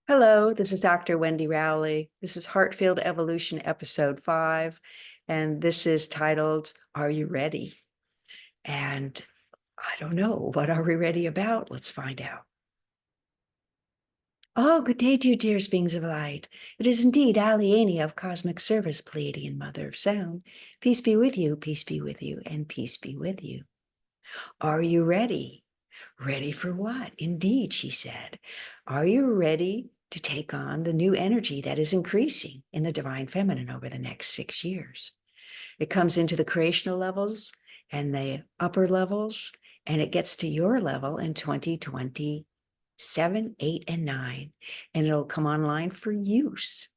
Hello, this is Dr. Wendy Rowley. This is Heartfield Evolution Episode 5, and this is titled, Are You Ready? And I don't know, what are we ready about? Let's find out. Oh, good day to you, dearest beings of light. It is indeed Aliene of Cosmic Service, Pleiadian Mother of Sound. Peace be with you, and peace be with you. Are you ready? Ready for what? Indeed, she said. Are you ready to take on the new energy that is increasing in the divine feminine over the next 6 years? It comes into the creational levels and the upper levels, and it gets to your level in 2027, 8, and 9. And it'll come online for use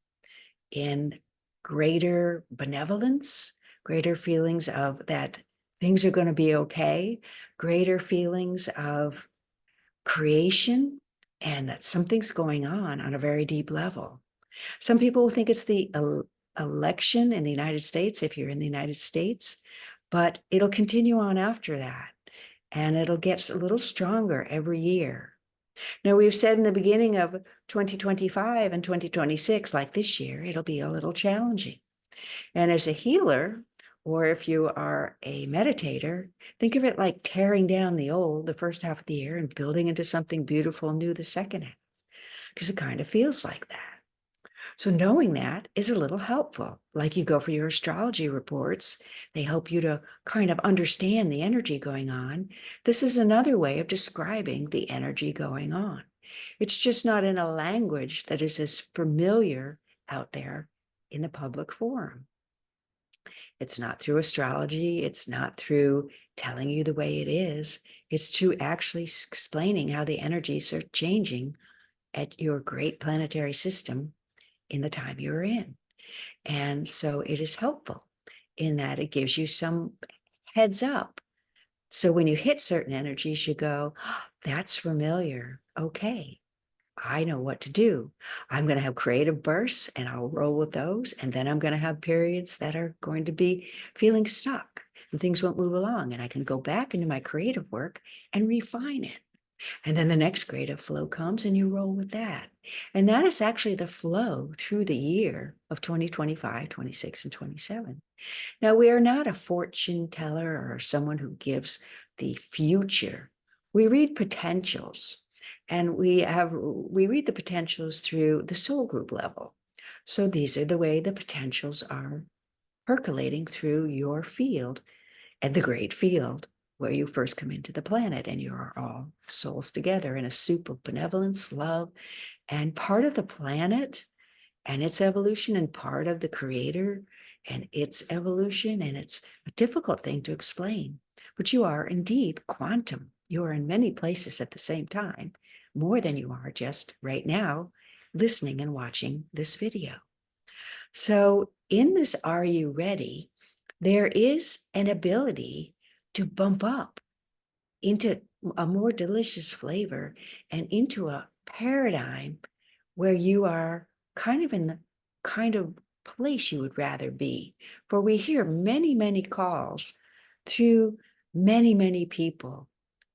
in greater benevolence, greater feelings of that things are going to be okay, greater feelings of creation, and that something's going on a very deep level. Some people think it's the election in the United States, if you're in the United States, but it'll continue on after that, and it'll get a little stronger every year. Now, we've said in the beginning of 2025 and 2026, like this year, it'll be a little challenging. And as a healer, or if you are a meditator, think of it like tearing down the old the first half of the year and building into something beautiful and new the second half, because it kind of feels like that. So knowing that is a little helpful. Like you go for your astrology reports, they help you to kind of understand the energy going on. This is another way of describing the energy going on. It's just not in a language that is as familiar out there in the public forum. It's not through astrology. It's not through telling you the way it is. It's through actually explaining how the energies are changing at your great planetary system in the time you're in. And so it is helpful in that it gives you some heads up. So when you hit certain energies, you go, oh, that's familiar. Okay, I know what to do. I'm going to have creative bursts and I'll roll with those. And then I'm going to have periods that are going to be feeling stuck and things won't move along. And I can go back into my creative work and refine it. And then the next creative flow comes and you roll with that. And that is actually the flow through the year of 2025, 26, and 27. Now, we are not a fortune teller or someone who gives the future. We read potentials, and we read the potentials through the soul group level. So these are the way the potentials are percolating through your field and the great field where you first come into the planet, and you are all souls together in a soup of benevolence, love, and part of the planet and its evolution, and part of the creator and its evolution. And it's a difficult thing to explain, but you are indeed quantum. You are in many places at the same time, more than you are just right now listening and watching this video. So in this Are You Ready? There is an ability to bump up into a more delicious flavor and into a paradigm where you are kind of in the kind of place you would rather be. For we hear many, many calls through many, many people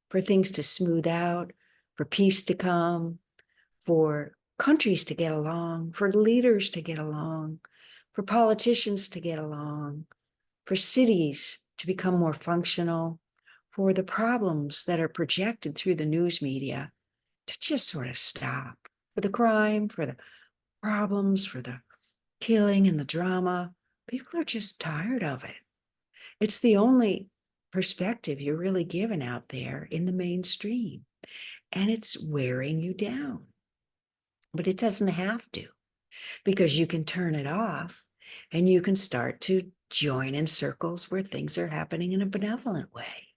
for things to smooth out, for peace to come, for countries to get along, for leaders to get along, for politicians to get along, for cities to become more functional, for the problems that are projected through the news media to just sort of stop, for the crime, for the problems, for the killing and the drama. People are just tired of it. It's the only perspective you're really given out there in the mainstream, and it's wearing you down. But it doesn't have to, because you can turn it off and you can start to join in circles where things are happening in a benevolent way.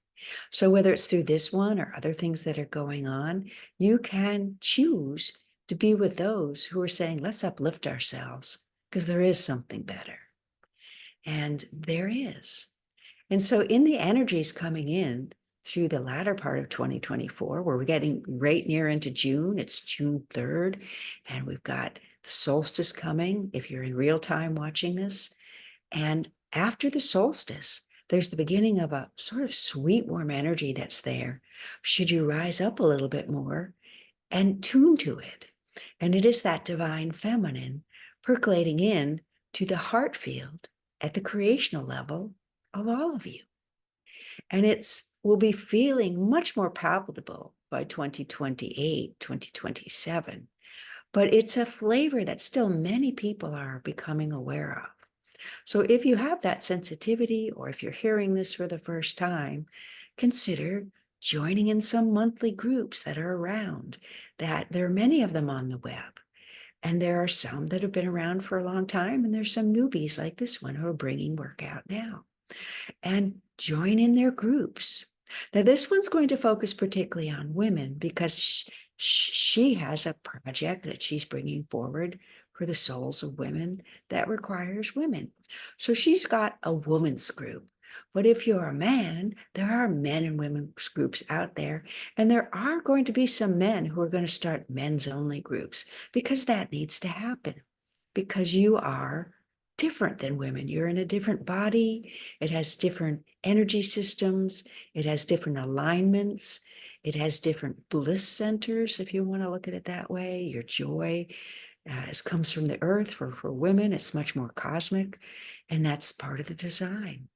So whether it's through this one or other things that are going on, you can choose to be with those who are saying, let's uplift ourselves because there is something better. And there is. And so in the energies coming in through the latter part of 2024, where we're getting right near into June, it's June 3rd, and we've got the solstice coming, if you're in real time watching this. And after the solstice, there's the beginning of a sort of sweet, warm energy that's there. Should you rise up a little bit more and tune to it? And it is that divine feminine percolating in to the heart field at the creational level of all of you. And it's will be feeling much more palpable by 2028, 2027. But it's a flavor that still many people are becoming aware of. So if you have that sensitivity, or if you're hearing this for the first time, consider joining in some monthly groups that are around. That there are many of them on the web. And there are some that have been around for a long time, and there's some newbies like this one who are bringing work out now. And join in their groups. Now, this one's going to focus particularly on women because she has a project that she's bringing forward for the souls of women that requires women. So she's got a woman's group. But if you're a man, there are men and women's groups out there. And there are going to be some men who are going to start men's only groups because that needs to happen. Because you are different than women. You're in a different body. It has different energy systems. It has different alignments. It has different bliss centers, if you want to look at it that way. Your joy comes from the earth. For women, it's much more cosmic, and that's part of the design.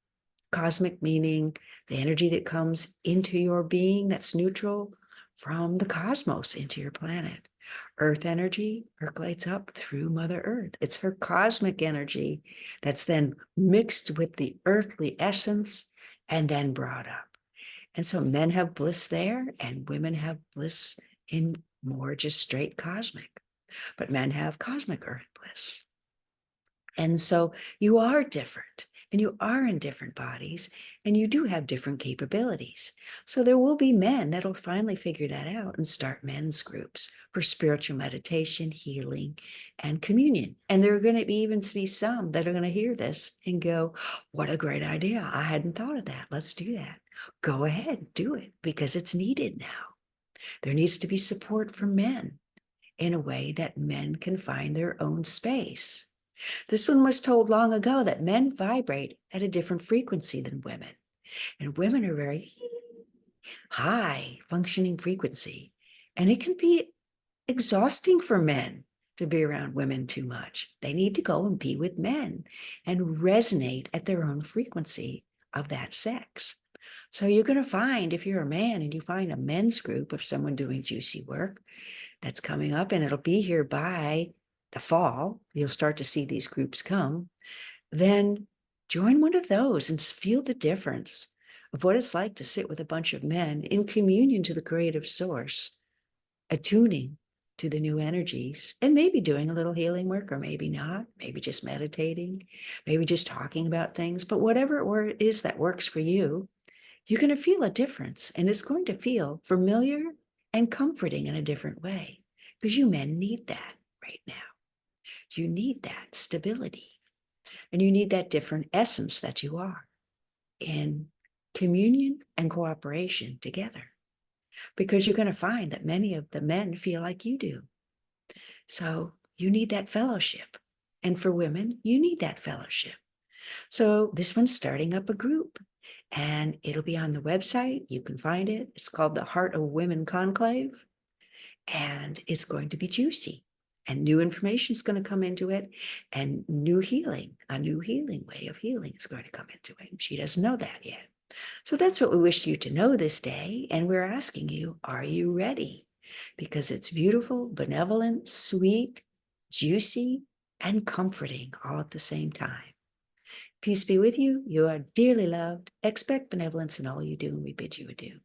Cosmic meaning the energy that comes into your being that's neutral from the cosmos into your planet. Earth energy percolates up through Mother Earth. It's her cosmic energy that's then mixed with the earthly essence and then brought up. And so men have bliss there, and women have bliss in more just straight cosmic. But men have cosmic earth bliss. And so you are different, and you are in different bodies, and you do have different capabilities. So there will be men that'll finally figure that out and start men's groups for spiritual meditation, healing, and communion. And there are going to be even be some that are going to hear this and go, what a great idea. I hadn't thought of that. Let's do that. Go ahead, do it, because it's needed now. There needs to be support for men in a way that men can find their own space. This one was told long ago that men vibrate at a different frequency than women, and women are very high functioning frequency. And it can be exhausting for men to be around women too much. They need to go and be with men and resonate at their own frequency of that sex. So you're going to find, if you're a man and you find a men's group of someone doing juicy work that's coming up, and it'll be here by the fall, you'll start to see these groups come, then join one of those and feel the difference of what it's like to sit with a bunch of men in communion to the creative source, attuning to the new energies, and maybe doing a little healing work, or maybe not, maybe just meditating, maybe just talking about things. But whatever it is that works for you, you're going to feel a difference, and it's going to feel familiar and comforting in a different way, because you men need that right now. You need that stability, and you need that different essence that you are in communion and cooperation together, because you're going to find that many of the men feel like you do. So you need that fellowship. And for women, you need that fellowship. So this one's starting up a group, and it'll be on the website. You can find it. It's called the Heart of Women Conclave, and it's going to be juicy. And new information is going to come into it, and a new healing way of healing is going to come into it. She doesn't know that yet. So that's what we wish you to know this day. And we're asking you, are you ready? Because it's beautiful, benevolent, sweet, juicy, and comforting all at the same time. Peace be with you. You are dearly loved. Expect benevolence in all you do, and we bid you adieu.